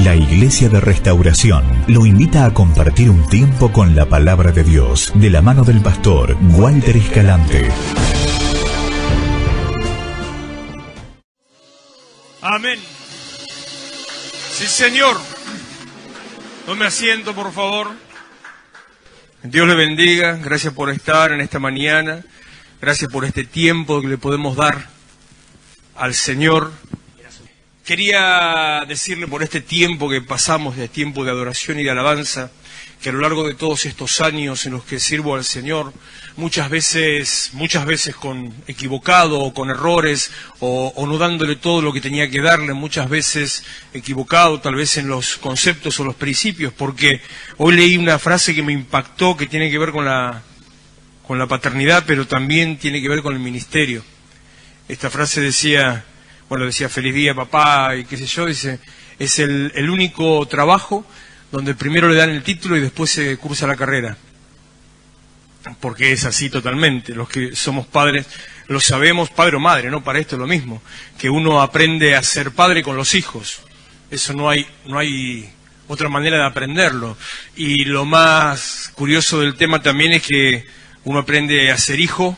La Iglesia de Restauración lo invita a compartir un tiempo con la Palabra de Dios, de la mano del pastor Walter Escalante. Amén. Sí, Señor. Tome asiento, por favor. Dios le bendiga. Gracias por estar en esta mañana. Gracias por este tiempo que le podemos dar al Señor. Quería decirle por este tiempo que pasamos, de tiempo de adoración y de alabanza, que a lo largo de todos estos años en los que sirvo al Señor, muchas veces con equivocado o con errores o no dándole todo lo que tenía que darle, muchas veces equivocado tal vez en los conceptos o los principios, porque hoy leí una frase que me impactó, que tiene que ver con la paternidad, pero también tiene que ver con el ministerio. Esta frase decía feliz día papá y qué sé yo, dice, es el único trabajo donde primero le dan el título y después se cursa la carrera. Porque es así totalmente. Los que somos padres lo sabemos, padre o madre, ¿no? Para esto es lo mismo, que uno aprende a ser padre con los hijos. Eso no hay otra manera de aprenderlo. Y lo más curioso del tema también es que uno aprende a ser hijo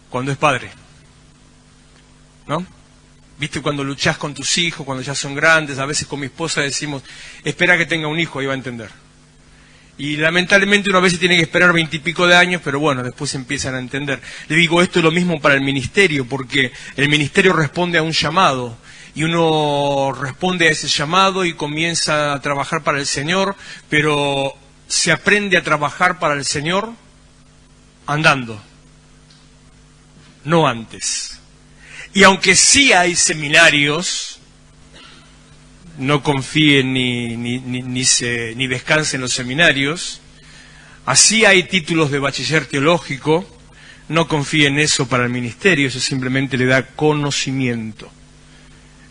cuando es padre, ¿no? ¿Viste? Cuando luchás con tus hijos, cuando ya son grandes, a veces con mi esposa decimos, espera que tenga un hijo, ahí va a entender. Y lamentablemente uno a veces tiene que esperar 20 y pico de años, pero bueno, después empiezan a entender. Le digo, esto es lo mismo para el ministerio, porque el ministerio responde a un llamado, y uno responde a ese llamado y comienza a trabajar para el Señor, pero se aprende a trabajar para el Señor andando, no antes. Y aunque sí hay seminarios, no confíen ni descansen en los seminarios, así hay títulos de bachiller teológico, no confíen en eso para el ministerio, eso simplemente le da conocimiento.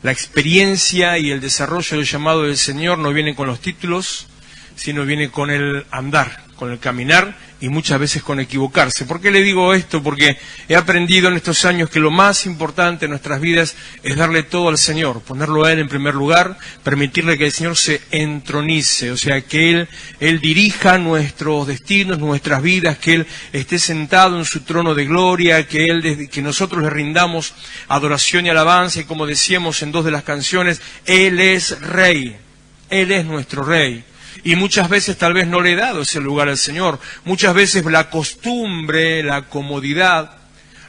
La experiencia y el desarrollo del llamado del Señor no vienen con los títulos, sino viene con el andar, con el caminar y muchas veces con equivocarse. ¿Por qué le digo esto? Porque he aprendido en estos años que lo más importante en nuestras vidas es darle todo al Señor, ponerlo a Él en primer lugar, permitirle que el Señor se entronice, o sea, que Él dirija nuestros destinos, nuestras vidas, que Él esté sentado en su trono de gloria, que nosotros le rindamos adoración y alabanza, y como decíamos en dos de las canciones, Él es Rey, Él es nuestro Rey. Y muchas veces tal vez no le he dado ese lugar al Señor. Muchas veces la costumbre, la comodidad,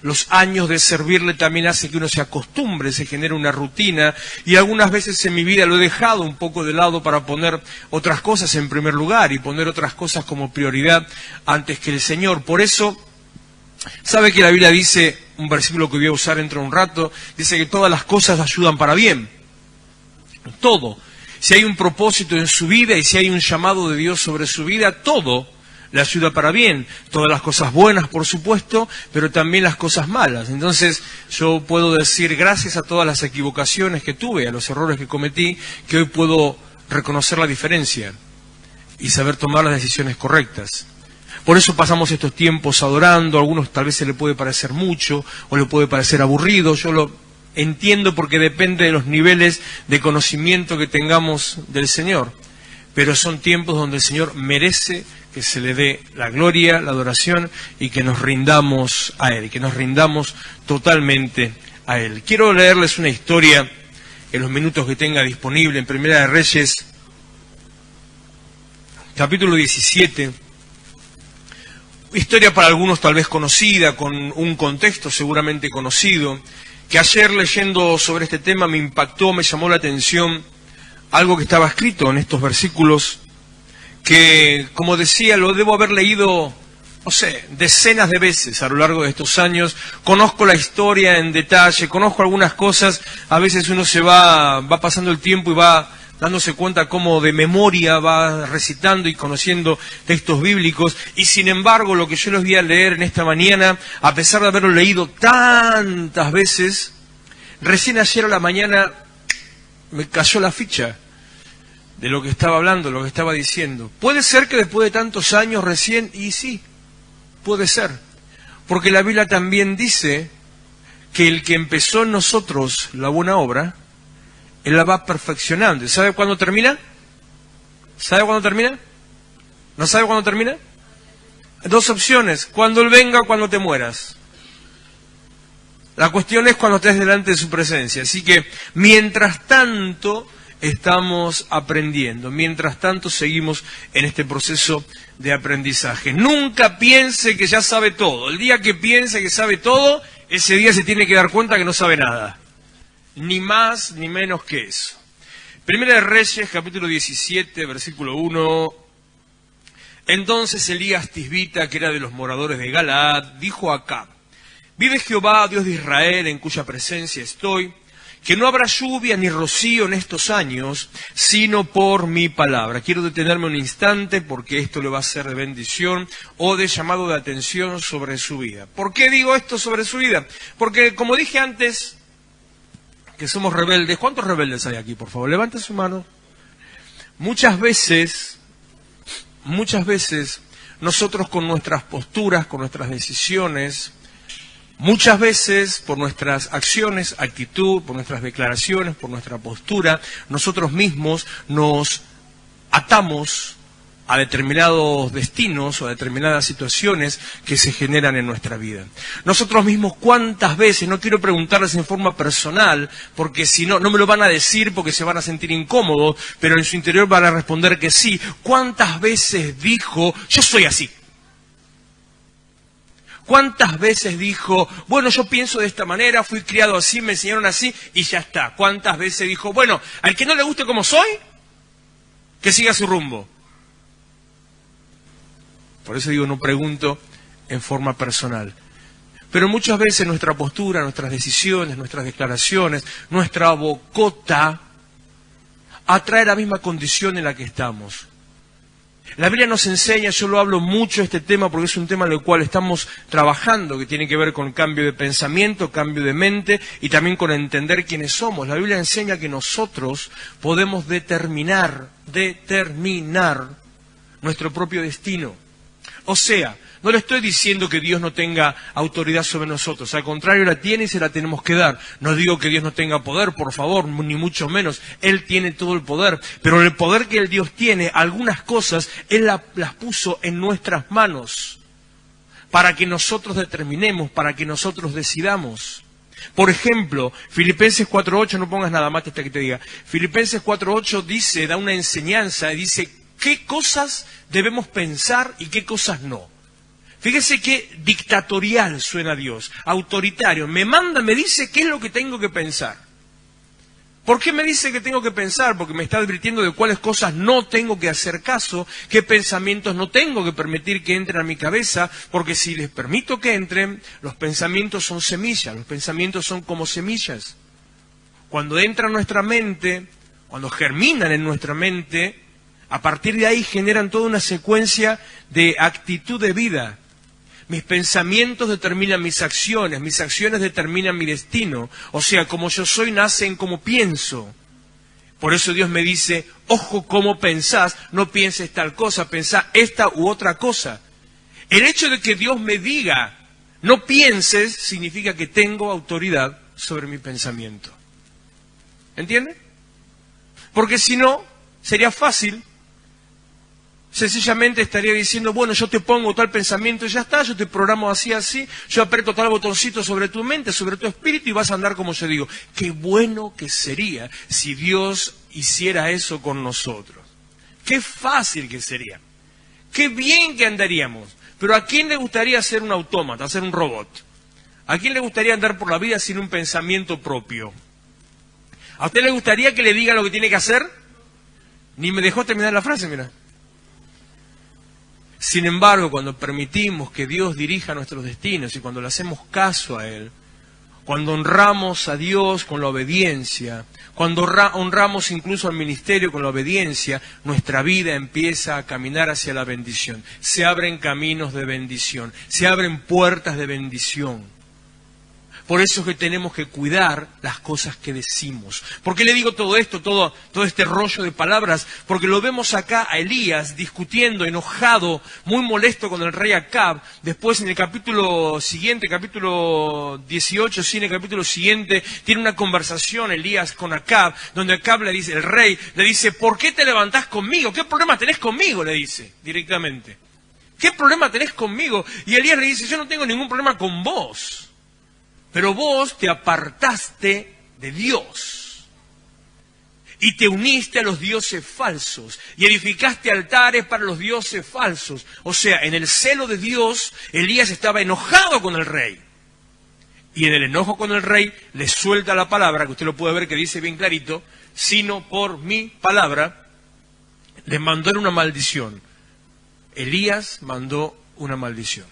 los años de servirle también hace que uno se acostumbre, se genere una rutina. Y algunas veces en mi vida lo he dejado un poco de lado para poner otras cosas en primer lugar y poner otras cosas como prioridad antes que el Señor. Por eso, ¿sabe que la Biblia dice, un versículo que voy a usar dentro de un rato, dice que todas las cosas ayudan para bien? Todo. Si hay un propósito en su vida y si hay un llamado de Dios sobre su vida, todo le ayuda para bien. Todas las cosas buenas, por supuesto, pero también las cosas malas. Entonces, yo puedo decir, gracias a todas las equivocaciones que tuve, a los errores que cometí, que hoy puedo reconocer la diferencia y saber tomar las decisiones correctas. Por eso pasamos estos tiempos adorando. A algunos tal vez se le puede parecer mucho o le puede parecer aburrido. Yo lo entiendo porque depende de los niveles de conocimiento que tengamos del Señor. Pero son tiempos donde el Señor merece que se le dé la gloria, la adoración y que nos rindamos a Él, que nos rindamos totalmente a Él. Quiero leerles una historia en los minutos que tenga disponible en Primera de Reyes, capítulo 17. Historia para algunos tal vez conocida, con un contexto seguramente conocido, que ayer leyendo sobre este tema me impactó, me llamó la atención algo que estaba escrito en estos versículos, que, como decía, lo debo haber leído, no sé, decenas de veces a lo largo de estos años. Conozco la historia en detalle, conozco algunas cosas, a veces uno se va pasando el tiempo y va dándose cuenta cómo de memoria va recitando y conociendo textos bíblicos, y sin embargo lo que yo les voy a leer en esta mañana, a pesar de haberlo leído tantas veces, recién ayer a la mañana me cayó la ficha de lo que estaba hablando, lo que estaba diciendo. Puede ser que después de tantos años recién, y sí, puede ser, porque la Biblia también dice que el que empezó en nosotros la buena obra, Él la va perfeccionando. ¿Y sabe cuándo termina? ¿Sabe cuándo termina? ¿No sabe cuándo termina? Dos opciones, cuando Él venga o cuando te mueras. La cuestión es cuando estés delante de su presencia. Así que, mientras tanto, estamos aprendiendo. Mientras tanto, seguimos en este proceso de aprendizaje. Nunca piense que ya sabe todo. El día que piense que sabe todo, ese día se tiene que dar cuenta que no sabe nada. Ni más ni menos que eso. Primera de Reyes, capítulo 17, versículo 1. Entonces Elías Tisbita, que era de los moradores de Galaad, dijo a Acab: vive Jehová, Dios de Israel, en cuya presencia estoy, que no habrá lluvia ni rocío en estos años, sino por mi palabra. Quiero detenerme un instante porque esto le va a ser de bendición o de llamado de atención sobre su vida. ¿Por qué digo esto sobre su vida? Porque, como dije antes, que somos rebeldes. ¿Cuántos rebeldes hay aquí, por favor? Levanten su mano. Muchas veces, nosotros con nuestras posturas, con nuestras decisiones, muchas veces por nuestras acciones, actitud, por nuestras declaraciones, por nuestra postura, nosotros mismos nos atamos a determinados destinos o a determinadas situaciones que se generan en nuestra vida. Nosotros mismos, ¿cuántas veces? No quiero preguntarles en forma personal, porque si no, no me lo van a decir porque se van a sentir incómodos, pero en su interior van a responder que sí. ¿Cuántas veces dijo, yo soy así? ¿Cuántas veces dijo, bueno, yo pienso de esta manera, fui criado así, me enseñaron así, y ya está? ¿Cuántas veces dijo, bueno, al que no le guste como soy, que siga su rumbo? Por eso digo, no pregunto en forma personal. Pero muchas veces nuestra postura, nuestras decisiones, nuestras declaraciones, nuestra bocota, atrae la misma condición en la que estamos. La Biblia nos enseña, yo lo hablo mucho este tema porque es un tema en el cual estamos trabajando, que tiene que ver con cambio de pensamiento, cambio de mente y también con entender quiénes somos. La Biblia enseña que nosotros podemos determinar nuestro propio destino. O sea, no le estoy diciendo que Dios no tenga autoridad sobre nosotros, al contrario la tiene y se la tenemos que dar. No digo que Dios no tenga poder, por favor, ni mucho menos. Él tiene todo el poder, pero el poder que Dios tiene, algunas cosas, Él las puso en nuestras manos para que nosotros determinemos, para que nosotros decidamos. Por ejemplo, Filipenses 4.8, no pongas nada más hasta que te diga. Filipenses 4.8 dice, da una enseñanza y dice qué cosas debemos pensar y qué cosas no. Fíjese qué dictatorial suena Dios, autoritario. Me manda, me dice qué es lo que tengo que pensar. ¿Por qué me dice que tengo que pensar? Porque me está advirtiendo de cuáles cosas no tengo que hacer caso, qué pensamientos no tengo que permitir que entren a mi cabeza, porque si les permito que entren, los pensamientos son semillas, los pensamientos son como semillas. Cuando entran a nuestra mente, cuando germinan en nuestra mente, a partir de ahí generan toda una secuencia de actitud de vida. Mis pensamientos determinan mis acciones determinan mi destino. O sea, como yo soy, nace en cómo pienso. Por eso Dios me dice, ojo cómo pensás, no pienses tal cosa, pensá esta u otra cosa. El hecho de que Dios me diga, no pienses, significa que tengo autoridad sobre mi pensamiento. ¿Entiende? Porque si no, sería fácil. Sencillamente estaría diciendo, bueno, yo te pongo tal pensamiento y ya está, yo te programo así, yo aprieto tal botoncito sobre tu mente, sobre tu espíritu y vas a andar como yo digo. Qué bueno que sería si Dios hiciera eso con nosotros. Qué fácil que sería. Qué bien que andaríamos. Pero ¿a quién le gustaría ser un autómata, ser un robot? ¿A quién le gustaría andar por la vida sin un pensamiento propio? ¿A usted le gustaría que le diga lo que tiene que hacer? Ni me dejó terminar la frase, mira. Sin embargo, cuando permitimos que Dios dirija nuestros destinos y cuando le hacemos caso a Él, cuando honramos a Dios con la obediencia, cuando honramos incluso al ministerio con la obediencia, nuestra vida empieza a caminar hacia la bendición. Se abren caminos de bendición, se abren puertas de bendición. Por eso es que tenemos que cuidar las cosas que decimos. ¿Por qué le digo todo esto, todo este rollo de palabras? Porque lo vemos acá a Elías discutiendo, enojado, muy molesto con el rey Acab. Después en el capítulo siguiente, capítulo 18, sí, en el capítulo siguiente, tiene una conversación Elías con Acab, donde Acab le dice, el rey le dice, ¿por qué te levantás conmigo? ¿Qué problema tenés conmigo? Le dice directamente. ¿Qué problema tenés conmigo? Y Elías le dice, yo no tengo ningún problema con vos. Pero vos te apartaste de Dios y te uniste a los dioses falsos y edificaste altares para los dioses falsos. O sea, en el celo de Dios, Elías estaba enojado con el rey. Y en el enojo con el rey le suelta la palabra, que usted lo puede ver que dice bien clarito, sino por mi palabra, le mandó una maldición. Elías mandó una maldición.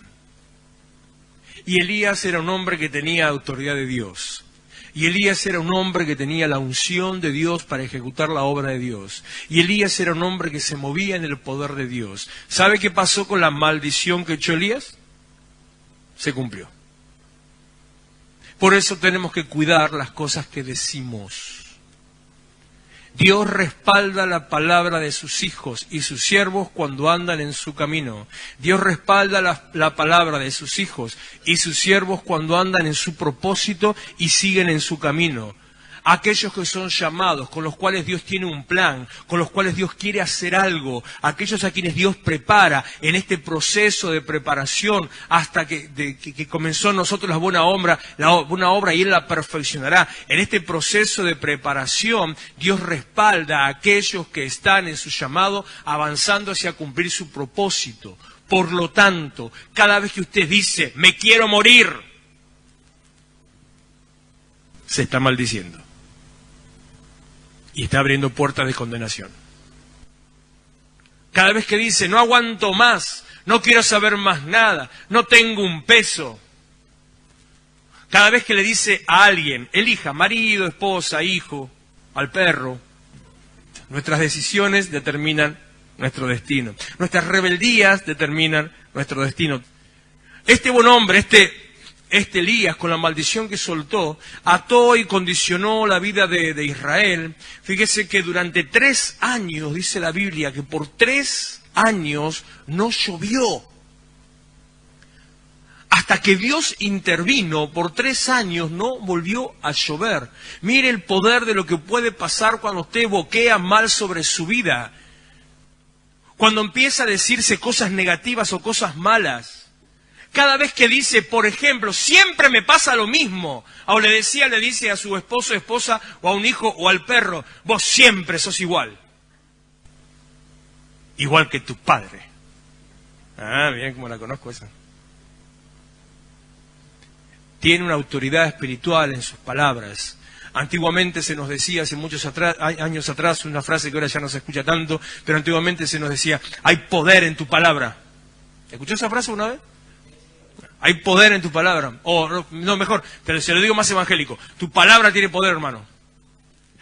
Y Elías era un hombre que tenía autoridad de Dios. Y Elías era un hombre que tenía la unción de Dios para ejecutar la obra de Dios. Y Elías era un hombre que se movía en el poder de Dios. ¿Sabe qué pasó con la maldición que echó Elías? Se cumplió. Por eso tenemos que cuidar las cosas que decimos. Dios respalda la palabra de sus hijos y sus siervos cuando andan en su camino. Dios respalda la palabra de sus hijos y sus siervos cuando andan en su propósito y siguen en su camino. Aquellos que son llamados, con los cuales Dios tiene un plan, con los cuales Dios quiere hacer algo, aquellos a quienes Dios prepara en este proceso de preparación hasta que comenzó en nosotros la buena obra y Él la perfeccionará. En este proceso de preparación, Dios respalda a aquellos que están en su llamado avanzando hacia cumplir su propósito. Por lo tanto, cada vez que usted dice, me quiero morir, se está maldiciendo. Y está abriendo puertas de condenación. Cada vez que dice, no aguanto más, no quiero saber más nada, no tengo un peso. Cada vez que le dice a alguien, elija marido, esposa, hijo, al perro, nuestras decisiones determinan nuestro destino. Nuestras rebeldías determinan nuestro destino. Este buen hombre, este Elías, con la maldición que soltó, ató y condicionó la vida de Israel. Fíjese que durante 3 años, dice la Biblia, que por 3 años no llovió. Hasta que Dios intervino, por 3 años no volvió a llover. Mire el poder de lo que puede pasar cuando usted boquea mal sobre su vida. Cuando empieza a decirse cosas negativas o cosas malas. Cada vez que dice, por ejemplo, siempre me pasa lo mismo, o le dice a su esposo, esposa, o a un hijo, o al perro, vos siempre sos igual. Igual que tu padre. Ah, bien como la conozco esa. Tiene una autoridad espiritual en sus palabras. Antiguamente se nos decía, hace muchos años atrás, una frase que ahora ya no se escucha tanto, pero antiguamente se nos decía, hay poder en tu palabra. ¿Escuchó esa frase una vez? Hay poder en tu palabra. O, no, mejor, pero se lo digo más evangélico. Tu palabra tiene poder, hermano.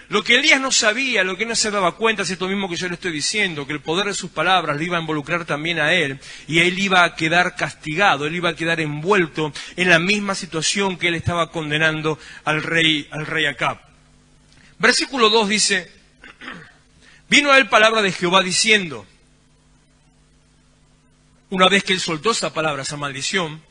Lo que Elías no sabía, lo que no se daba cuenta, es esto mismo que yo le estoy diciendo, que el poder de sus palabras le iba a involucrar también a él, y él iba a quedar castigado, él iba a quedar envuelto en la misma situación que él estaba condenando al rey Acab. Versículo 2 dice, vino a él palabra de Jehová diciendo, una vez que él soltó esa palabra, esa maldición,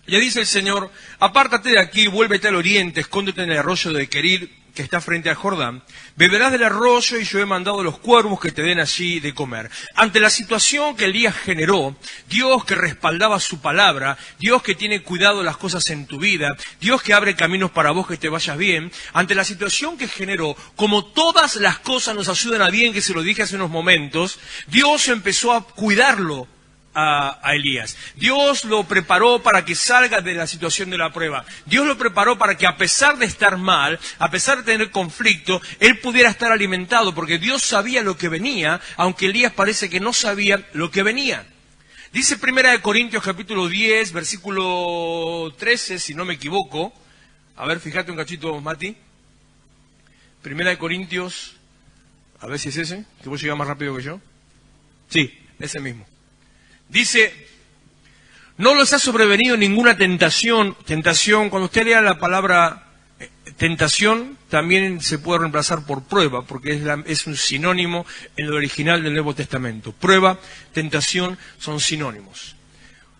le dice el Señor, apártate de aquí, vuélvete al oriente, escóndete en el arroyo de Querit, que está frente al Jordán, beberás del arroyo y yo he mandado a los cuervos que te den allí de comer. Ante la situación que Elías generó, Dios que respaldaba su palabra, Dios que tiene cuidado de las cosas en tu vida, Dios que abre caminos para vos que te vayas bien, ante la situación que generó, como todas las cosas nos ayudan a bien, que se lo dije hace unos momentos, Dios empezó a cuidarlo a Elías. Dios lo preparó para que salga de la situación de la prueba. Dios lo preparó para que a pesar de estar mal, a pesar de tener conflicto, él pudiera estar alimentado, porque Dios sabía lo que venía, aunque Elías parece que no sabía lo que venía. Dice 1 Corintios capítulo 10, versículo 13, si no me equivoco. A ver, fíjate un cachito, Mati. 1 Corintios, a ver si es ese, que vos llegás más rápido que yo. Sí, ese mismo. Dice, No les ha sobrevenido ninguna tentación. Tentación, cuando usted lea la palabra tentación, también se puede reemplazar por prueba, porque es un sinónimo en el original del Nuevo Testamento. Prueba, tentación son sinónimos.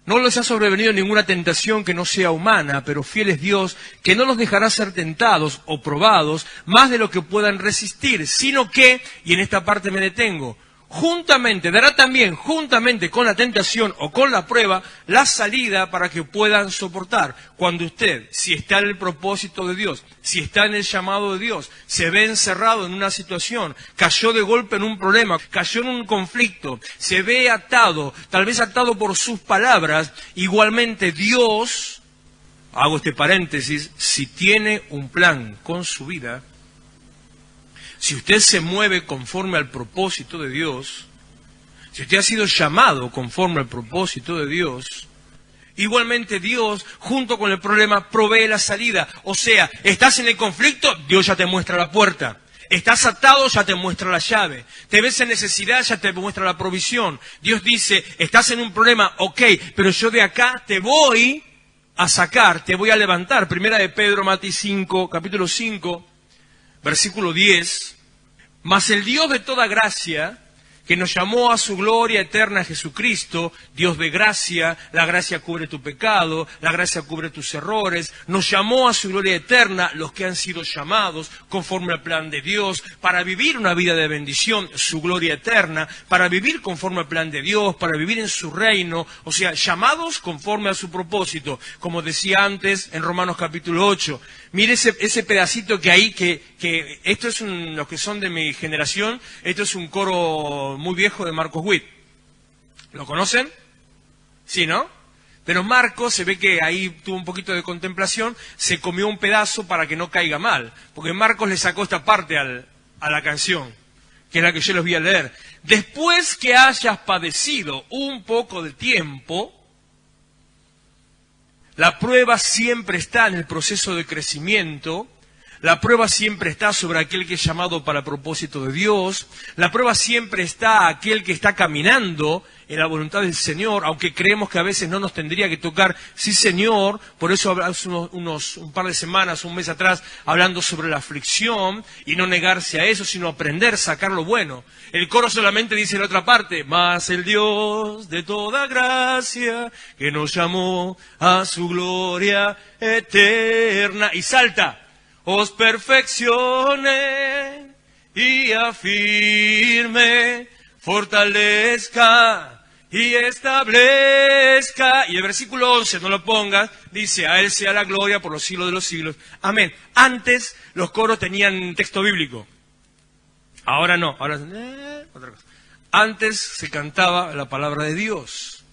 No les ha sobrevenido ninguna tentación que no sea humana, pero fiel es Dios, que no los dejará ser tentados o probados más de lo que puedan resistir, sino que, y en esta parte me detengo, dará también, juntamente con la tentación o con la prueba, la salida para que puedan soportar. Cuando usted, si está en el propósito de Dios, si está en el llamado de Dios, se ve encerrado en una situación, cayó de golpe en un problema, cayó en un conflicto, se ve atado, tal vez atado por sus palabras, igualmente Dios, hago este paréntesis, si tiene un plan con su vida, si usted se mueve conforme al propósito de Dios, si usted ha sido llamado conforme al propósito de Dios, igualmente Dios, junto con el problema, provee la salida. O sea, estás en el conflicto, Dios ya te muestra la puerta. Estás atado, ya te muestra la llave. Te ves en necesidad, ya te muestra la provisión. Dios dice, estás en un problema, ok, pero yo de acá te voy a sacar, te voy a levantar. Primera de Pedro, capítulo 5, versículo 10, mas el Dios de toda gracia, que nos llamó a su gloria eterna Jesucristo, Dios de gracia, la gracia cubre tu pecado, la gracia cubre tus errores, nos llamó a su gloria eterna los que han sido llamados conforme al plan de Dios, para vivir una vida de bendición, su gloria eterna, para vivir conforme al plan de Dios, para vivir en su reino, o sea, llamados conforme a su propósito, como decía antes en Romanos capítulo 8. Mire ese pedacito que hay, que esto es los que son de mi generación, esto es un coro muy viejo de Marcos Witt. ¿Lo conocen? Sí, ¿no? Pero Marcos, se ve que ahí tuvo un poquito de contemplación, se comió un pedazo para que no caiga mal, porque Marcos le sacó esta parte a la canción, que es la que yo les voy a leer. Después que hayas padecido un poco de tiempo, la prueba siempre está en el proceso de crecimiento, la prueba siempre está sobre aquel que es llamado para el propósito de Dios, la prueba siempre está aquel que está caminando en la voluntad del Señor, aunque creemos que a veces no nos tendría que tocar, sí Señor, por eso hace un par de semanas, un mes atrás, hablando sobre la aflicción, y no negarse a eso, sino aprender, sacar lo bueno. El coro solamente dice la otra parte, mas el Dios de toda gracia, que nos llamó a su gloria eterna, y salta, os perfeccione y afirme, fortalezca y establezca. Y el versículo 11, no lo pongas, dice, a Él sea la gloria por los siglos de los siglos. Amén. Antes los coros tenían texto bíblico. Ahora no. Ahora otra cosa. Antes se cantaba la palabra de Dios.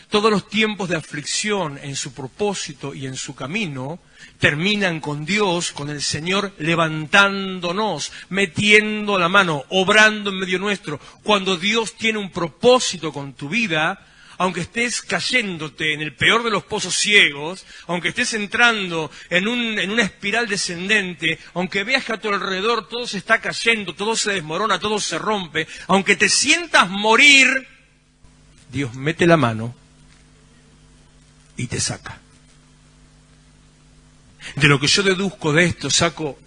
Todos los tiempos de aflicción en su propósito y en su camino terminan con Dios, con el Señor levantándonos, metiendo la mano, obrando en medio nuestro. Cuando Dios tiene un propósito con tu vida, aunque estés cayéndote en el peor de los pozos ciegos, aunque estés entrando en una espiral descendente, aunque veas que a tu alrededor todo se está cayendo, todo se desmorona, todo se rompe, aunque te sientas morir, Dios mete la mano y te saca. De lo que yo deduzco de esto, saco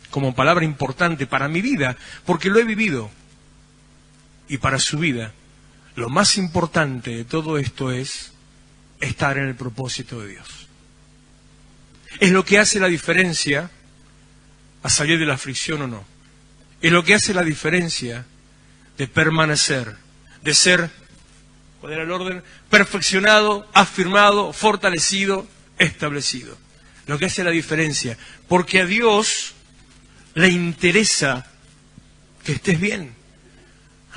como palabra importante para mi vida, porque lo he vivido, y para su vida, lo más importante de todo esto es estar en el propósito de Dios. Es lo que hace la diferencia a salir de la aflicción o no. Es lo que hace la diferencia de permanecer, de ser, ¿cuál era el orden? Perfeccionado, afirmado, fortalecido, establecido. Lo que hace la diferencia. Porque a Dios le interesa que estés bien.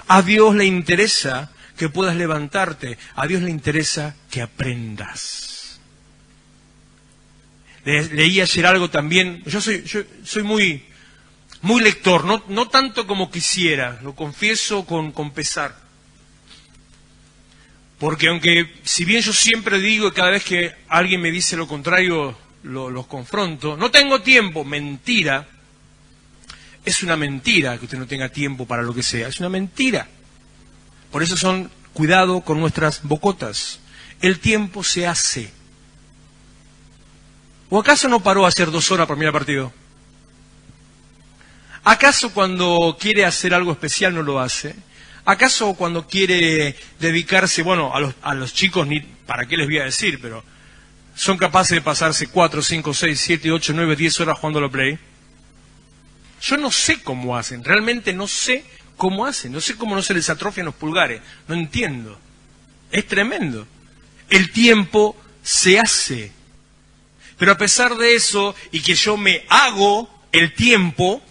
A Dios le interesa que puedas levantarte. A Dios le interesa que aprendas. Leí ayer algo también. Yo soy muy lector, no tanto como quisiera, lo confieso con pesar. Porque aunque, si bien yo siempre digo y cada vez que alguien me dice lo contrario, los confronto, no tengo tiempo, mentira. Es una mentira que usted no tenga tiempo para lo que sea, es una mentira. Por eso cuidado con nuestras bocotas. el tiempo se hace. ¿O acaso no paró a hacer 2 horas para mirar el partido? ¿Acaso cuando quiere hacer algo especial no lo hace? ¿Acaso cuando quiere dedicarse, bueno, a los chicos, ni para qué les voy a decir, pero son capaces de pasarse 4, 5, 6, 7, 8, 9, 10 horas jugando a la Play? Yo no sé cómo hacen, realmente no sé cómo hacen, no sé cómo no se les atrofian los pulgares, no entiendo. Es tremendo. El tiempo se hace. Pero a pesar de eso, y que yo me hago el tiempo,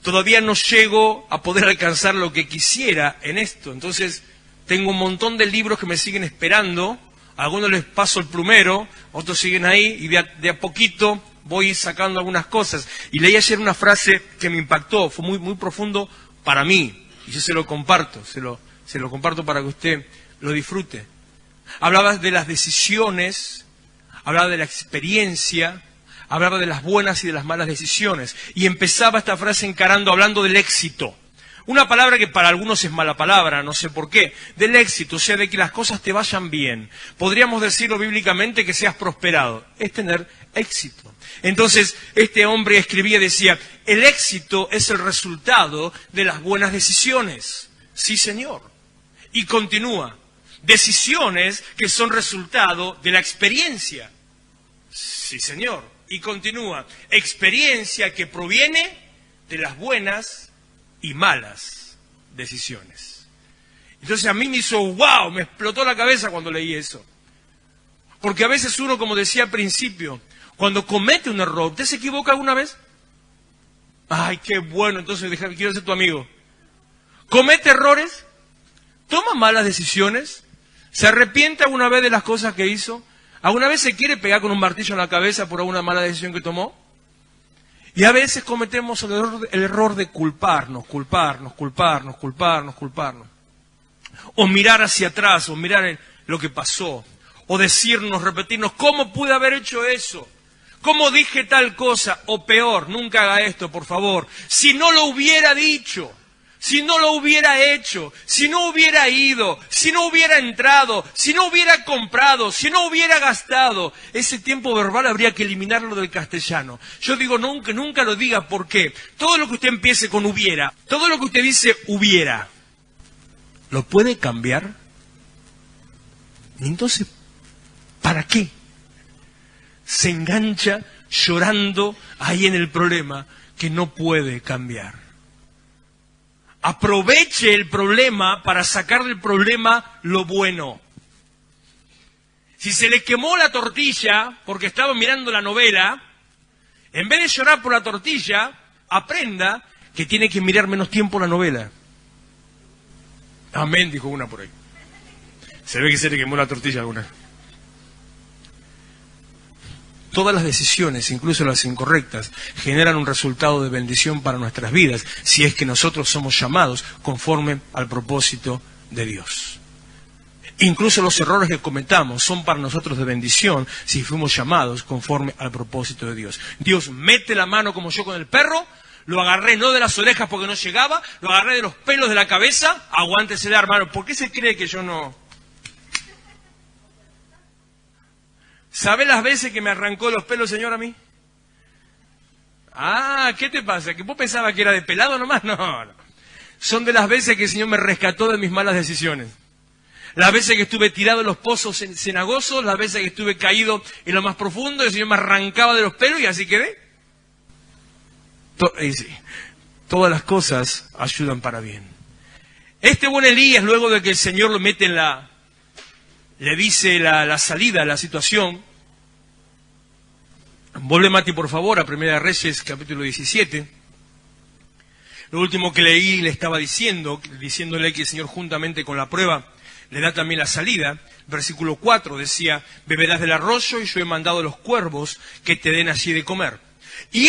todavía no llego a poder alcanzar lo que quisiera en esto. Entonces, tengo un montón de libros que me siguen esperando, a algunos les paso el plumero, otros siguen ahí, y de a poquito voy sacando algunas cosas. Y leí ayer una frase que me impactó, fue muy, muy profundo para mí, y yo se lo comparto, se lo comparto para que usted lo disfrute. Hablaba de las decisiones, hablaba de la experiencia, hablaba de las buenas y de las malas decisiones. Y empezaba esta frase hablando del éxito. Una palabra que para algunos es mala palabra, no sé por qué. Del éxito, o sea, de que las cosas te vayan bien. Podríamos decirlo bíblicamente que seas prosperado. Es tener éxito. Entonces, este hombre escribía y decía, el éxito es el resultado de las buenas decisiones. Sí, señor. Y continúa. Decisiones que son resultado de la experiencia. Sí, señor. Y continúa. Experiencia que proviene de las buenas y malas decisiones. Entonces a mí me hizo wow, me explotó la cabeza cuando leí eso. Porque a veces uno, como decía al principio, cuando comete un error, ¿usted se equivoca alguna vez? Ay, qué bueno, entonces quiero ser tu amigo. ¿Comete errores? ¿Toma malas decisiones? ¿Se arrepiente alguna vez de las cosas que hizo? ¿Alguna vez se quiere pegar con un martillo en la cabeza por alguna mala decisión que tomó? Y a veces cometemos el error de culparnos. O mirar hacia atrás, o mirar en lo que pasó. O decirnos, repetirnos, ¿cómo pude haber hecho eso? ¿Cómo dije tal cosa? O peor, nunca haga esto, por favor. Si no lo hubiera dicho, si no lo hubiera hecho, si no hubiera ido, si no hubiera entrado, si no hubiera comprado, si no hubiera gastado, ese tiempo verbal habría que eliminarlo del castellano. Yo digo, nunca lo diga, ¿por qué? Todo lo que usted empiece con hubiera, todo lo que usted dice hubiera, ¿lo puede cambiar? Entonces, ¿para qué? Se engancha llorando ahí en el problema que no puede cambiar. Aproveche el problema para sacar del problema lo bueno. Si se le quemó la tortilla porque estaba mirando la novela, en vez de llorar por la tortilla, aprenda que tiene que mirar menos tiempo la novela. Amén, dijo una por ahí. Se ve que se le quemó la tortilla a alguna. Todas las decisiones, incluso las incorrectas, generan un resultado de bendición para nuestras vidas, si es que nosotros somos llamados conforme al propósito de Dios. Incluso los errores que cometamos son para nosotros de bendición, si fuimos llamados conforme al propósito de Dios. Dios mete la mano como yo con el perro, lo agarré no de las orejas porque no llegaba, lo agarré de los pelos de la cabeza, aguántesela, hermano. ¿Por qué se cree que yo no...? ¿Sabe las veces que me arrancó los pelos, Señor, a mí? Ah, ¿qué te pasa? ¿Que vos pensabas que era de pelado nomás? No. Son de las veces que el Señor me rescató de mis malas decisiones. Las veces que estuve tirado en los pozos cenagosos, las veces que estuve caído en lo más profundo, el Señor me arrancaba de los pelos y así quedé. Sí. Todas las cosas ayudan para bien. Este buen Elías, luego de que el Señor lo mete en le dice la salida a la situación. Vuelve, Mati, por favor, a Primera de Reyes, capítulo 17. Lo último que leí le estaba diciéndole que el Señor juntamente con la prueba le da también la salida. Versículo 4 decía, beberás del arroyo y yo he mandado a los cuervos que te den allí de comer. Y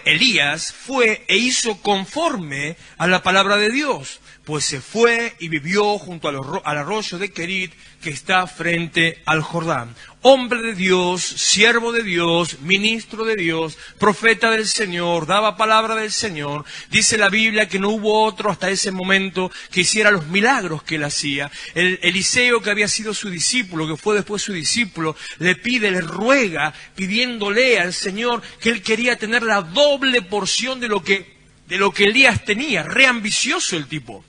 Elías fue e hizo conforme a la palabra de Dios, pues se fue y vivió junto al arroyo de Querit, que está frente al Jordán. Hombre de Dios, siervo de Dios, ministro de Dios, profeta del Señor, daba palabra del Señor. Dice la Biblia que no hubo otro hasta ese momento que hiciera los milagros que él hacía. Eliseo, que había sido su discípulo, que fue después su discípulo, le pide, le ruega, pidiéndole al Señor que él quería tener la doble porción de lo que Elías tenía. Re ambicioso el tipo.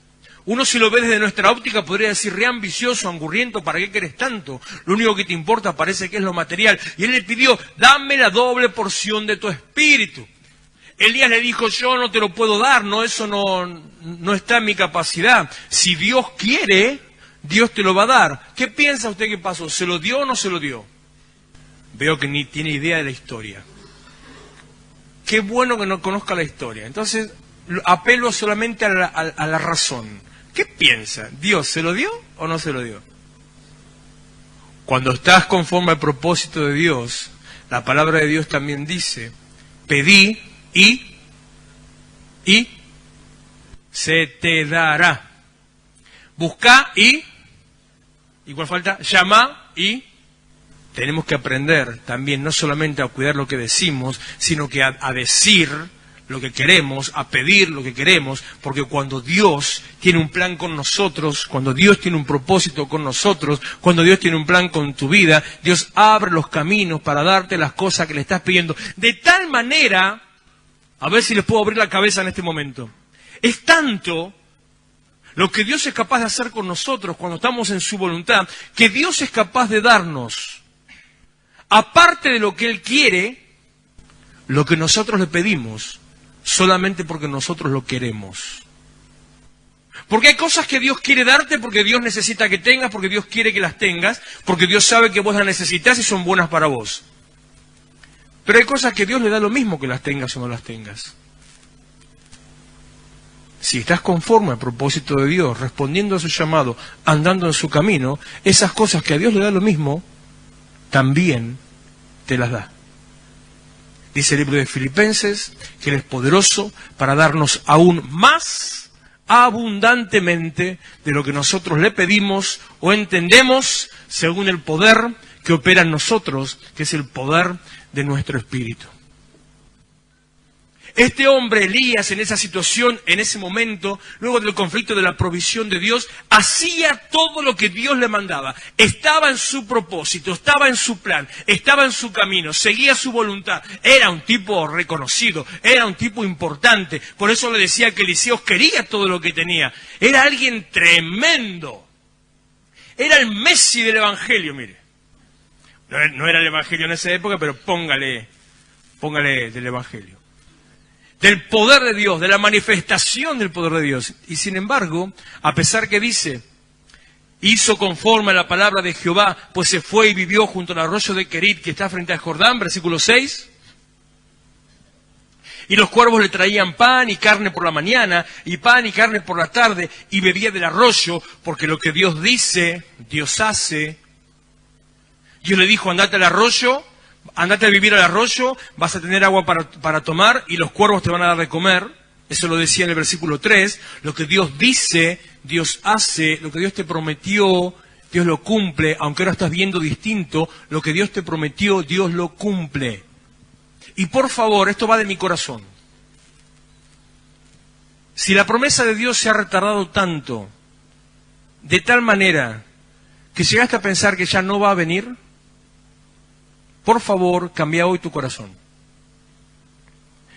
Uno, si lo ve desde nuestra óptica, podría decir: re ambicioso, angurriento, ¿para qué querés tanto? Lo único que te importa parece que es lo material. Y él le pidió: dame la doble porción de tu espíritu. Elías le dijo: yo no te lo puedo dar, no, eso no está en mi capacidad. Si Dios quiere, Dios te lo va a dar. ¿Qué piensa usted que pasó? ¿Se lo dio o no se lo dio? Veo que ni tiene idea de la historia. Qué bueno que no conozca la historia. Entonces, apelo solamente a la razón. ¿Qué piensa? ¿Dios se lo dio o no se lo dio? Cuando estás conforme al propósito de Dios, la palabra de Dios también dice: pedí y se te dará. Busca y ¿cuál falta? Llama y... Tenemos que aprender también no solamente a cuidar lo que decimos, sino que a decir lo que queremos, a pedir lo que queremos, porque cuando Dios tiene un plan con nosotros, cuando Dios tiene un propósito con nosotros, cuando Dios tiene un plan con tu vida, Dios abre los caminos para darte las cosas que le estás pidiendo. De tal manera, a ver si les puedo abrir la cabeza en este momento, es tanto lo que Dios es capaz de hacer con nosotros cuando estamos en su voluntad, que Dios es capaz de darnos, aparte de lo que Él quiere, lo que nosotros le pedimos, solamente porque nosotros lo queremos. Porque hay cosas que Dios quiere darte porque Dios necesita que tengas, porque Dios quiere que las tengas, porque Dios sabe que vos las necesitas y son buenas para vos. Pero hay cosas que Dios le da lo mismo que las tengas o no las tengas. Si estás conforme al propósito de Dios, respondiendo a su llamado, andando en su camino, esas cosas que a Dios le da lo mismo, también te las da. Dice el libro de Filipenses que Él es poderoso para darnos aún más abundantemente de lo que nosotros le pedimos o entendemos, según el poder que opera en nosotros, que es el poder de nuestro espíritu. Este hombre, Elías, en esa situación, en ese momento, luego del conflicto de la provisión de Dios, hacía todo lo que Dios le mandaba. Estaba en su propósito, estaba en su plan, estaba en su camino, seguía su voluntad. Era un tipo reconocido, era un tipo importante. Por eso le decía que Eliseo quería todo lo que tenía. Era alguien tremendo. Era el Messi del Evangelio, mire. No era el Evangelio en esa época, pero póngale del Evangelio. Del poder de Dios, de la manifestación del poder de Dios. Y sin embargo, a pesar que dice, hizo conforme a la palabra de Jehová, pues se fue y vivió junto al arroyo de Querit, que está frente al Jordán, versículo 6. Y los cuervos le traían pan y carne por la mañana, y pan y carne por la tarde, y bebía del arroyo, porque lo que Dios dice, Dios hace. Dios le dijo: andate al arroyo, andate a vivir al arroyo, vas a tener agua para tomar y los cuervos te van a dar de comer. Eso lo decía en el versículo 3. Lo que Dios dice, Dios hace. Lo que Dios te prometió, Dios lo cumple. Aunque ahora estás viendo distinto, lo que Dios te prometió, Dios lo cumple. Y por favor, esto va de mi corazón. Si la promesa de Dios se ha retardado tanto, de tal manera que llegaste a pensar que ya no va a venir, por favor, cambia hoy tu corazón.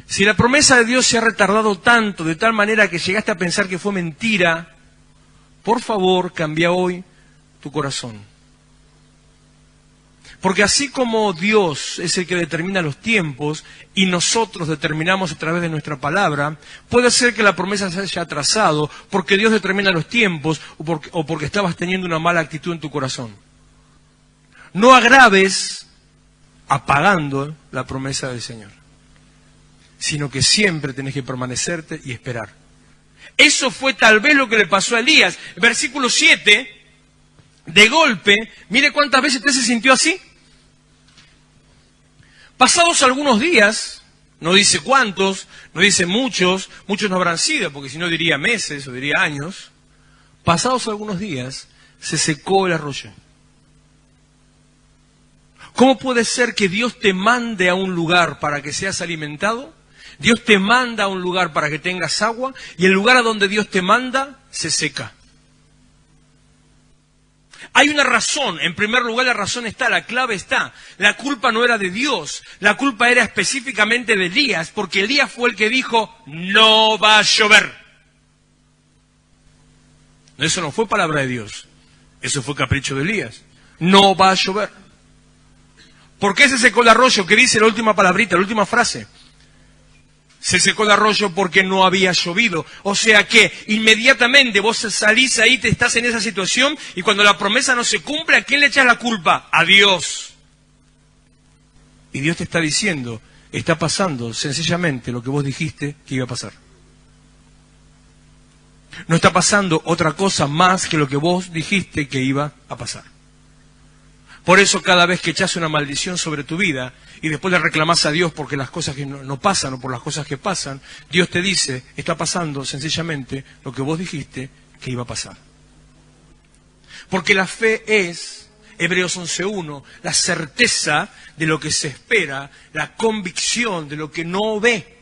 Si la promesa de Dios se ha retardado tanto, de tal manera que llegaste a pensar que fue mentira, por favor, cambia hoy tu corazón. Porque así como Dios es el que determina los tiempos y nosotros determinamos a través de nuestra palabra, puede ser que la promesa se haya atrasado porque Dios determina los tiempos o porque estabas teniendo una mala actitud en tu corazón. No agraves apagando la promesa del Señor, sino que siempre tenés que permanecerte y esperar. Eso fue tal vez lo que le pasó a Elías. Versículo 7, de golpe, mire cuántas veces usted se sintió así. Pasados algunos días, no dice cuántos, no dice muchos no habrán sido, porque si no diría meses o diría años. Pasados algunos días, se secó el arroyo. ¿Cómo puede ser que Dios te mande a un lugar para que seas alimentado? Dios te manda a un lugar para que tengas agua y el lugar a donde Dios te manda se seca. Hay una razón, en primer lugar la razón está, la clave está. La culpa no era de Dios, la culpa era específicamente de Elías, porque Elías fue el que dijo, no va a llover. Eso no fue palabra de Dios, eso fue capricho de Elías. No va a llover. ¿Por qué se secó el arroyo? ¿Qué dice la última palabrita, la última frase? Se secó el arroyo porque no había llovido. O sea que inmediatamente vos salís ahí, te estás en esa situación y cuando la promesa no se cumple, ¿a quién le echas la culpa? A Dios. Y Dios te está diciendo, está pasando sencillamente lo que vos dijiste que iba a pasar. No está pasando otra cosa más que lo que vos dijiste que iba a pasar. Por eso cada vez que echas una maldición sobre tu vida y después le reclamás a Dios porque las cosas que no pasan o por las cosas que pasan, Dios te dice, está pasando sencillamente lo que vos dijiste que iba a pasar. Porque la fe es, Hebreos 11:1, la certeza de lo que se espera, la convicción de lo que no ve.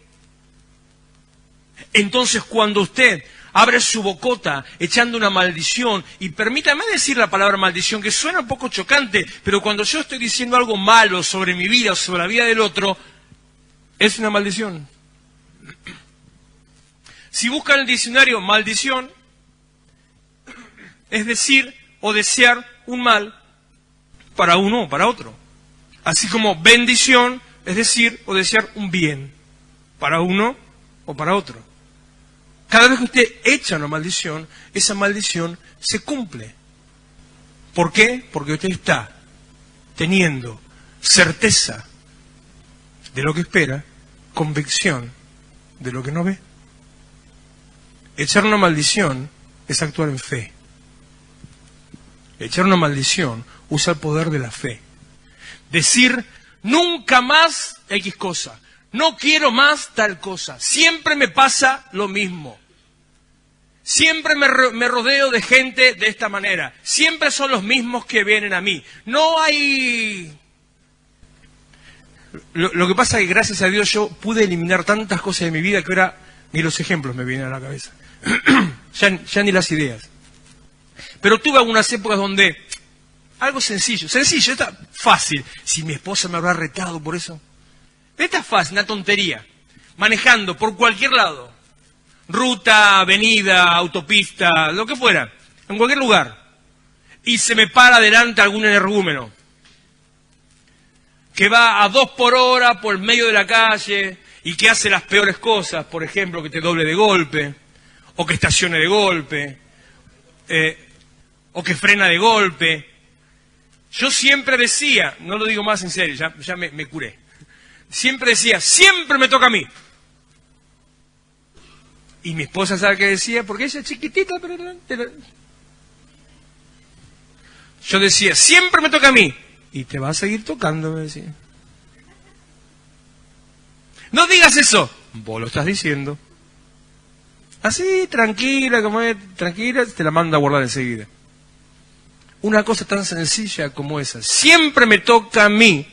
Entonces cuando usted abre su bocota echando una maldición, y permítame decir la palabra maldición, que suena un poco chocante, pero cuando yo estoy diciendo algo malo sobre mi vida o sobre la vida del otro, es una maldición. Si buscan en el diccionario maldición, es decir o desear un mal para uno o para otro. Así como bendición, es decir o desear un bien para uno o para otro. Cada vez que usted echa una maldición, esa maldición se cumple. ¿Por qué? Porque usted está teniendo certeza de lo que espera, convicción de lo que no ve. Echar una maldición es actuar en fe. Echar una maldición usa el poder de la fe. Decir, nunca más X cosa, no quiero más tal cosa, siempre me pasa lo mismo. Siempre me rodeo de gente de esta manera. Siempre son los mismos que vienen a mí. No hay... Lo que pasa es que gracias a Dios yo pude eliminar tantas cosas de mi vida que ahora ni los ejemplos me vienen a la cabeza. ya ni las ideas. Pero tuve algunas épocas donde... Algo sencillo, está fácil. Si mi esposa me habrá retado por eso. Está fácil, una tontería. Manejando por cualquier lado. Ruta, avenida, autopista, lo que fuera, en cualquier lugar, y se me para delante algún energúmeno que va a 2 por hora por el medio de la calle y que hace las peores cosas, por ejemplo, que te doble de golpe, o que estacione de golpe, o que frena de golpe. Yo siempre decía, no lo digo más en serio, ya me curé, siempre decía, siempre me toca a mí. Y mi esposa sabe qué decía, porque ella es chiquitita, pero... Yo decía, siempre me toca a mí. Y te va a seguir tocando, me decía. No digas eso. Vos lo estás diciendo. Así, tranquila, como es, tranquila, te la manda a guardar enseguida. Una cosa tan sencilla como esa, siempre me toca a mí,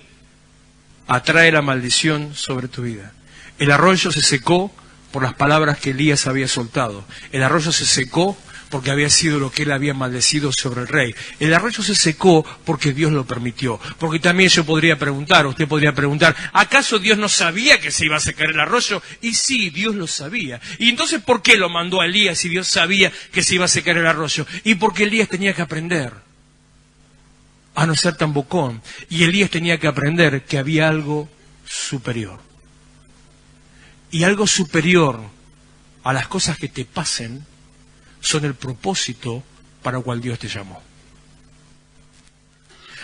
atrae la maldición sobre tu vida. El arroyo se secó por las palabras que Elías había soltado. El arroyo se secó porque había sido lo que él había maldecido sobre el rey. El arroyo se secó porque Dios lo permitió. Porque también yo podría preguntar, usted podría preguntar, ¿acaso Dios no sabía que se iba a secar el arroyo? Y sí, Dios lo sabía. ¿Y entonces por qué lo mandó a Elías si Dios sabía que se iba a secar el arroyo? Y porque Elías tenía que aprender a no ser tan bocón. Y Elías tenía que aprender que había algo superior. Y algo superior a las cosas que te pasen son el propósito para el cual Dios te llamó.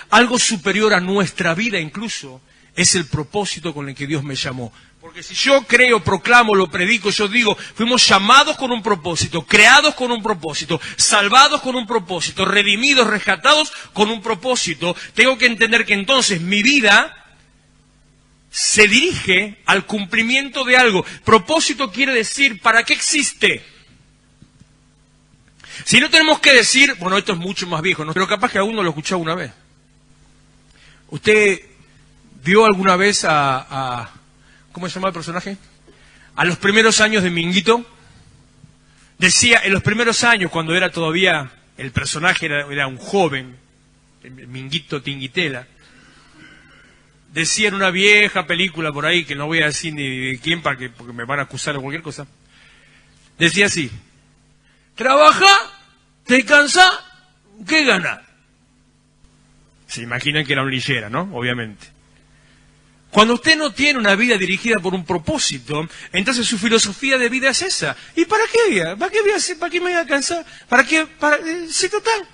Algo superior a nuestra vida incluso es el propósito con el que Dios me llamó. Porque si yo creo, proclamo, lo predico, yo digo, fuimos llamados con un propósito, creados con un propósito, salvados con un propósito, redimidos, rescatados con un propósito, tengo que entender que entonces mi vida se dirige al cumplimiento de algo. Propósito quiere decir, ¿para qué existe? Si no tenemos que decir, bueno, esto es mucho más viejo, ¿no? Pero capaz que alguno lo escuchó una vez. ¿Usted vio alguna vez ¿cómo se llama el personaje? A los primeros años de Minguito. Decía, en los primeros años, cuando era todavía, el personaje era un joven, el Minguito Tinguitela, decía en una vieja película por ahí, que no voy a decir ni de quién porque me van a acusar de cualquier cosa, decía así: trabaja, te cansa, ¿qué gana? Se imaginan que era un lillera, ¿no? Obviamente. Cuando usted no tiene una vida dirigida por un propósito, entonces su filosofía de vida es esa. ¿Y para qué? ¿Para qué voy a hacer? ¿Para qué me voy a cansar? ¿Para qué? Sí, total.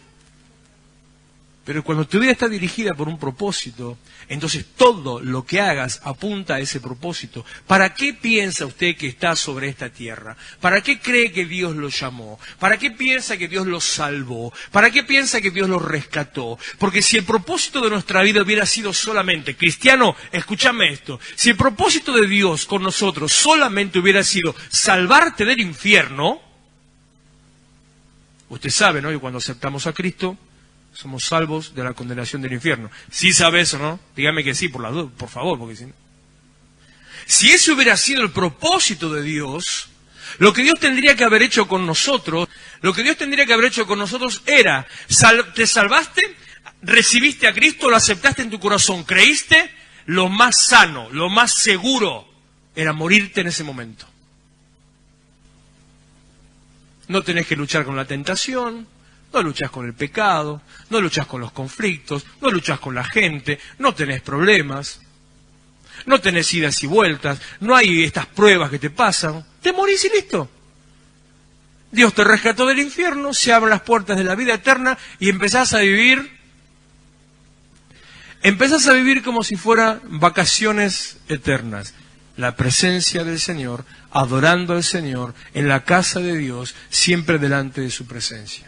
Pero cuando tu vida está dirigida por un propósito, entonces todo lo que hagas apunta a ese propósito. ¿Para qué piensa usted que está sobre esta tierra? ¿Para qué cree que Dios lo llamó? ¿Para qué piensa que Dios lo salvó? ¿Para qué piensa que Dios lo rescató? Porque si el propósito de nuestra vida hubiera sido solamente, cristiano, escúchame esto, si el propósito de Dios con nosotros solamente hubiera sido salvarte del infierno, usted sabe, ¿no?, que cuando aceptamos a Cristo, somos salvos de la condenación del infierno. ¿Sí sabe eso, no? Dígame que sí, por favor, porque si no. Si ese hubiera sido el propósito de Dios, lo que Dios tendría que haber hecho con nosotros, era, te salvaste, recibiste a Cristo, lo aceptaste en tu corazón, creíste, lo más sano, lo más seguro, era morirte en ese momento. No tenés que luchar con la tentación, no luchas con el pecado, no luchas con los conflictos, no luchas con la gente, no tenés problemas, no tenés idas y vueltas, no hay estas pruebas que te pasan, te morís y listo. Dios te rescató del infierno, se abren las puertas de la vida eterna y empezás a vivir como si fueran vacaciones eternas. La presencia del Señor, adorando al Señor, en la casa de Dios, siempre delante de su presencia.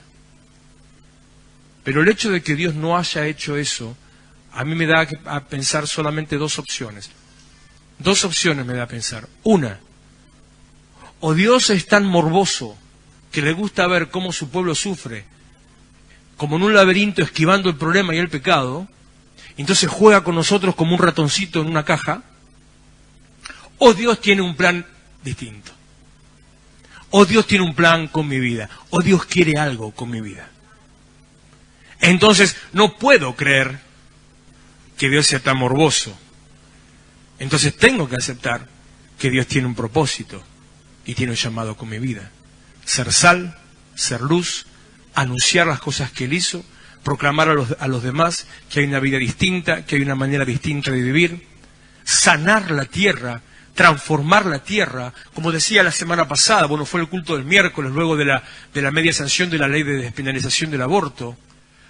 Pero el hecho de que Dios no haya hecho eso, a mí me da a pensar solamente dos opciones. Dos opciones me da a pensar. Una, o Dios es tan morboso que le gusta ver cómo su pueblo sufre, como en un laberinto esquivando el problema y el pecado, entonces juega con nosotros como un ratoncito en una caja, o Dios tiene un plan distinto. O Dios tiene un plan con mi vida, o Dios quiere algo con mi vida. Entonces, no puedo creer que Dios sea tan morboso. Entonces tengo que aceptar que Dios tiene un propósito y tiene un llamado con mi vida. Ser sal, ser luz, anunciar las cosas que Él hizo, proclamar a los demás que hay una vida distinta, que hay una manera distinta de vivir, sanar la tierra, transformar la tierra, como decía la semana pasada, bueno, fue el culto del miércoles, luego de la media sanción de la ley de despenalización del aborto.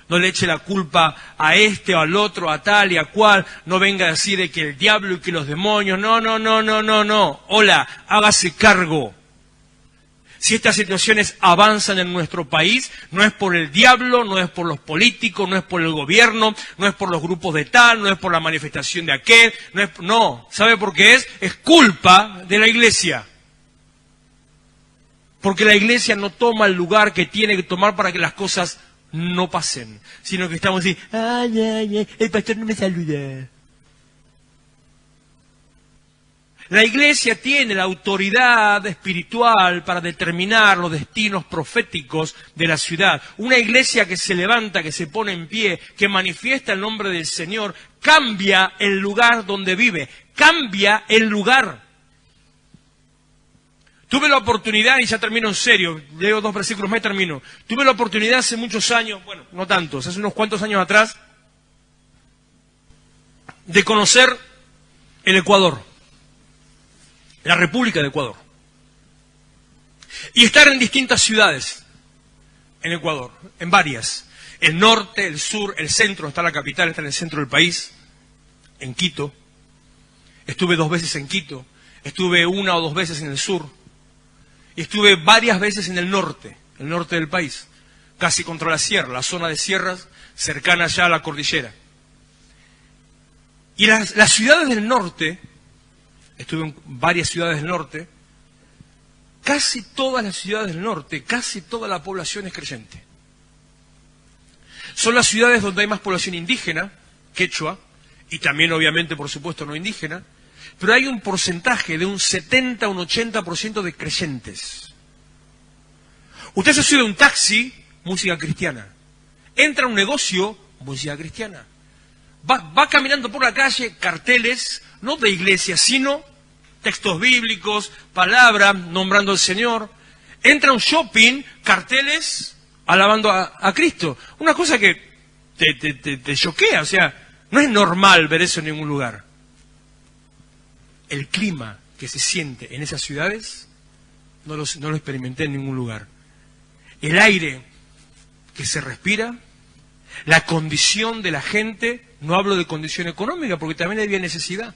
No le eche la culpa a este o al otro, a tal y a cual. No venga a decir de que el diablo y que los demonios. No. Hola, hágase cargo. Si estas situaciones avanzan en nuestro país, no es por el diablo, no es por los políticos, no es por el gobierno, no es por los grupos de tal, no es por la manifestación de aquel. No. ¿Sabe por qué es? Es culpa de la iglesia. Porque la iglesia no toma el lugar que tiene que tomar para que las cosas no pasen, sino que estamos así, ay, el pastor no me saluda. La iglesia tiene la autoridad espiritual para determinar los destinos proféticos de la ciudad. Una iglesia que se levanta, que se pone en pie, que manifiesta el nombre del Señor, cambia el lugar donde vive, cambia el lugar. Tuve la oportunidad, y ya termino en serio, leo 2 versículos más y termino. Tuve la oportunidad hace muchos años, bueno, no tantos, hace unos cuantos años atrás, de conocer el Ecuador, la República de Ecuador, y estar en distintas ciudades en Ecuador, en varias. El norte, el sur, el centro, está la capital, está en el centro del país, en Quito. Estuve 2 veces en Quito, estuve 1 o 2 veces en el sur. Y estuve varias veces en el norte del país, casi contra la sierra, la zona de sierras cercana ya a la cordillera. Y las ciudades del norte, estuve en varias ciudades del norte, casi todas las ciudades del norte, casi toda la población es creyente. Son las ciudades donde hay más población indígena, quechua, y también obviamente, por supuesto, no indígena, pero hay un porcentaje de un 70 a un 80% de creyentes. Usted se sube a un taxi, música cristiana. Entra a un negocio, música cristiana. Va caminando por la calle, carteles, no de iglesia, sino textos bíblicos, palabras, nombrando al Señor. Entra a un shopping, carteles, alabando a Cristo. Una cosa que te choquea, o sea, no es normal ver eso en ningún lugar. El clima que se siente en esas ciudades, no lo experimenté en ningún lugar. El aire que se respira, la condición de la gente, no hablo de condición económica porque también había necesidad,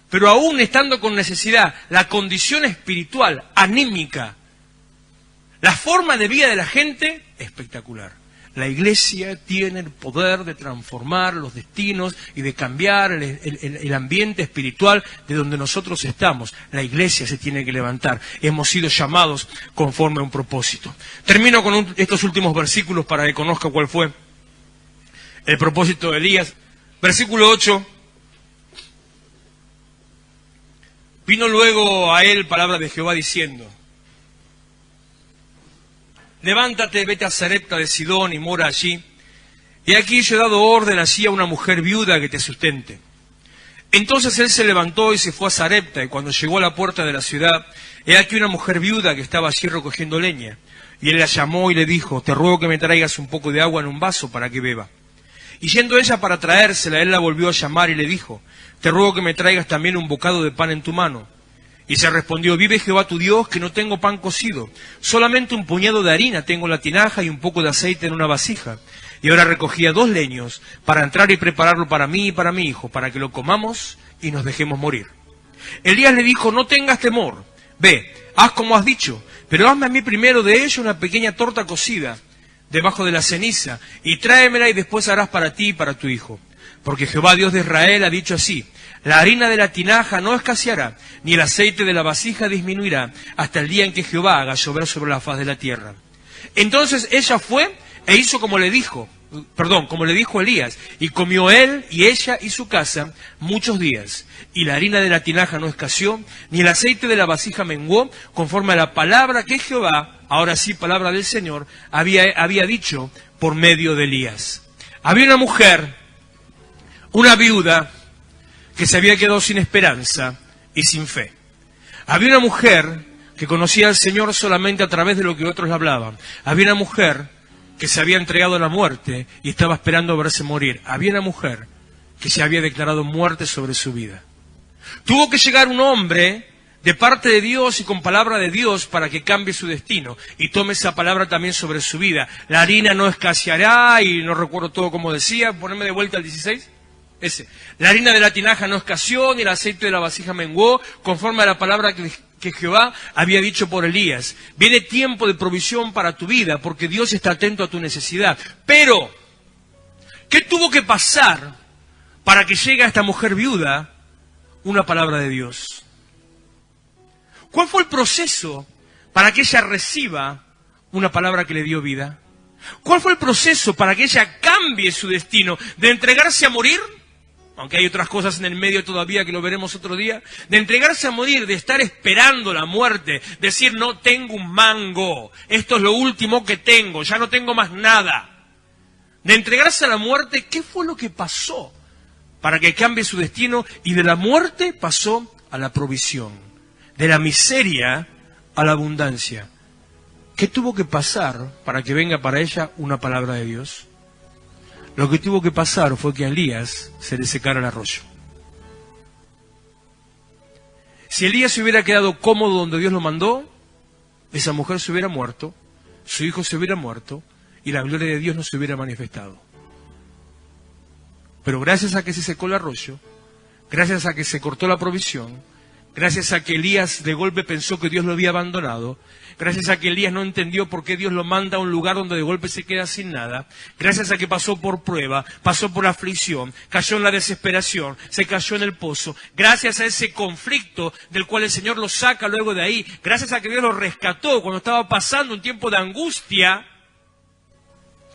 pero aún estando con necesidad, la condición espiritual, anímica, la forma de vida de la gente, espectacular. La iglesia tiene el poder de transformar los destinos y de cambiar el ambiente espiritual de donde nosotros estamos. La iglesia se tiene que levantar. Hemos sido llamados conforme a un propósito. Termino con estos últimos versículos para que conozca cuál fue el propósito de Elías. Versículo 8. Vino luego a él palabra de Jehová diciendo: levántate, vete a Sarepta de Sidón y mora allí. Y aquí yo he dado orden allí a una mujer viuda que te sustente. Entonces él se levantó y se fue a Sarepta, y cuando llegó a la puerta de la ciudad, he aquí una mujer viuda que estaba allí recogiendo leña. Y él la llamó y le dijo: te ruego que me traigas un poco de agua en un vaso para que beba. Y yendo ella para traérsela, él la volvió a llamar y le dijo: te ruego que me traigas también un bocado de pan en tu mano. Y se respondió: vive Jehová tu Dios, que no tengo pan cocido, solamente un puñado de harina tengo en la tinaja y un poco de aceite en una vasija. Y ahora recogía 2 leños para entrar y prepararlo para mí y para mi hijo, para que lo comamos y nos dejemos morir. Elías le dijo: no tengas temor, ve, haz como has dicho, pero hazme a mí primero de ello una pequeña torta cocida debajo de la ceniza, y tráemela y después harás para ti y para tu hijo. Porque Jehová Dios de Israel ha dicho así: la harina de la tinaja no escaseará, ni el aceite de la vasija disminuirá, hasta el día en que Jehová haga llover sobre la faz de la tierra. Entonces ella fue e hizo como le dijo Elías, y comió él y ella y su casa muchos días. Y la harina de la tinaja no escaseó, ni el aceite de la vasija menguó, conforme a la palabra que Jehová, ahora sí palabra del Señor, había dicho por medio de Elías. Había una mujer, una viuda, que se había quedado sin esperanza y sin fe. Había una mujer que conocía al Señor solamente a través de lo que otros le hablaban. Había una mujer que se había entregado a la muerte y estaba esperando verse morir. Había una mujer que se había declarado muerte sobre su vida. Tuvo que llegar un hombre de parte de Dios y con palabra de Dios para que cambie su destino y tome esa palabra también sobre su vida. La harina no escaseará, y no recuerdo todo como decía, poneme de vuelta al 16. La harina de la tinaja no escaseó, ni el aceite de la vasija menguó, conforme a la palabra que Jehová había dicho por Elías. Viene tiempo de provisión para tu vida, porque Dios está atento a tu necesidad. Pero, ¿qué tuvo que pasar para que llegue a esta mujer viuda una palabra de Dios? ¿Cuál fue el proceso para que ella reciba una palabra que le dio vida? ¿Cuál fue el proceso para que ella cambie su destino de entregarse a morir? Aunque hay otras cosas en el medio todavía que lo veremos otro día, de entregarse a morir, de estar esperando la muerte, decir: no tengo un mango, esto es lo último que tengo, ya no tengo más nada. De entregarse a la muerte, ¿qué fue lo que pasó para que cambie su destino? Y de la muerte pasó a la provisión, de la miseria a la abundancia. ¿Qué tuvo que pasar para que venga para ella una palabra de Dios? Lo que tuvo que pasar fue que a Elías se le secara el arroyo. Si Elías se hubiera quedado cómodo donde Dios lo mandó, esa mujer se hubiera muerto, su hijo se hubiera muerto y la gloria de Dios no se hubiera manifestado. Pero gracias a que se secó el arroyo, gracias a que se cortó la provisión, gracias a que Elías de golpe pensó que Dios lo había abandonado, gracias a que Elías no entendió por qué Dios lo manda a un lugar donde de golpe se queda sin nada, gracias a que pasó por prueba, pasó por aflicción, cayó en la desesperación, se cayó en el pozo, gracias a ese conflicto del cual el Señor lo saca luego de ahí, gracias a que Dios lo rescató cuando estaba pasando un tiempo de angustia,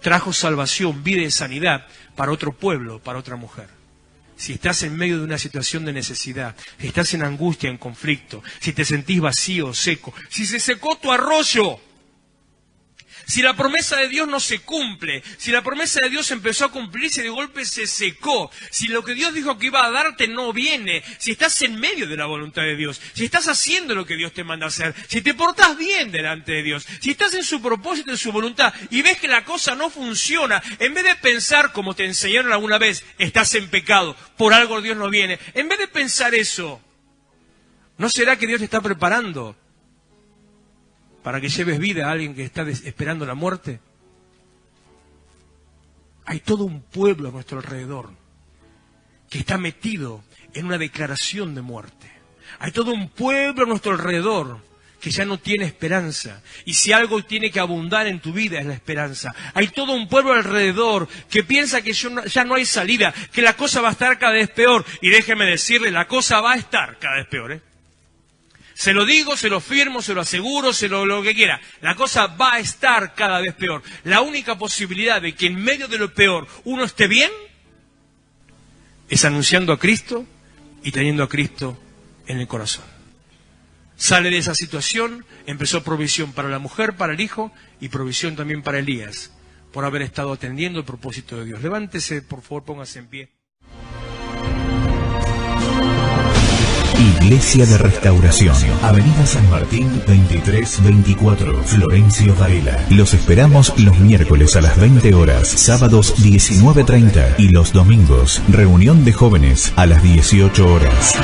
trajo salvación, vida y sanidad para otro pueblo, para otra mujer. si estás en medio de una situación de necesidad, si estás en angustia, en conflicto, si te sentís vacío, seco, si se secó tu arroyo, si la promesa de Dios no se cumple, si la promesa de Dios empezó a cumplirse y de golpe se secó, si lo que Dios dijo que iba a darte no viene, si estás en medio de la voluntad de Dios, si estás haciendo lo que Dios te manda hacer, si te portás bien delante de Dios, si estás en su propósito, en su voluntad y ves que la cosa no funciona, en vez de pensar como te enseñaron alguna vez, estás en pecado, por algo Dios no viene, en vez de pensar eso, ¿no será que Dios te está preparando para que lleves vida a alguien que está esperando la muerte? Hay todo un pueblo a nuestro alrededor que está metido en una declaración de muerte. Hay todo un pueblo a nuestro alrededor que ya no tiene esperanza. Y si algo tiene que abundar en tu vida es la esperanza. Hay todo un pueblo alrededor que piensa que ya no hay salida, que la cosa va a estar cada vez peor. Y déjeme decirle, la cosa va a estar cada vez peor, ¿eh? Se lo digo, se lo firmo, se lo aseguro, lo que quiera. La cosa va a estar cada vez peor. La única posibilidad de que en medio de lo peor uno esté bien es anunciando a Cristo y teniendo a Cristo en el corazón. Sale de esa situación, empezó provisión para la mujer, para el hijo y provisión también para Elías, por haber estado atendiendo el propósito de Dios. Levántese, por favor, póngase en pie. Iglesia de Restauración, Avenida San Martín 2324, Florencio Varela. Los esperamos los miércoles a las 20 horas, sábados 19:30 y los domingos, reunión de jóvenes a las 18 horas.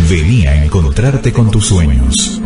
Vení a encontrarte con tus sueños.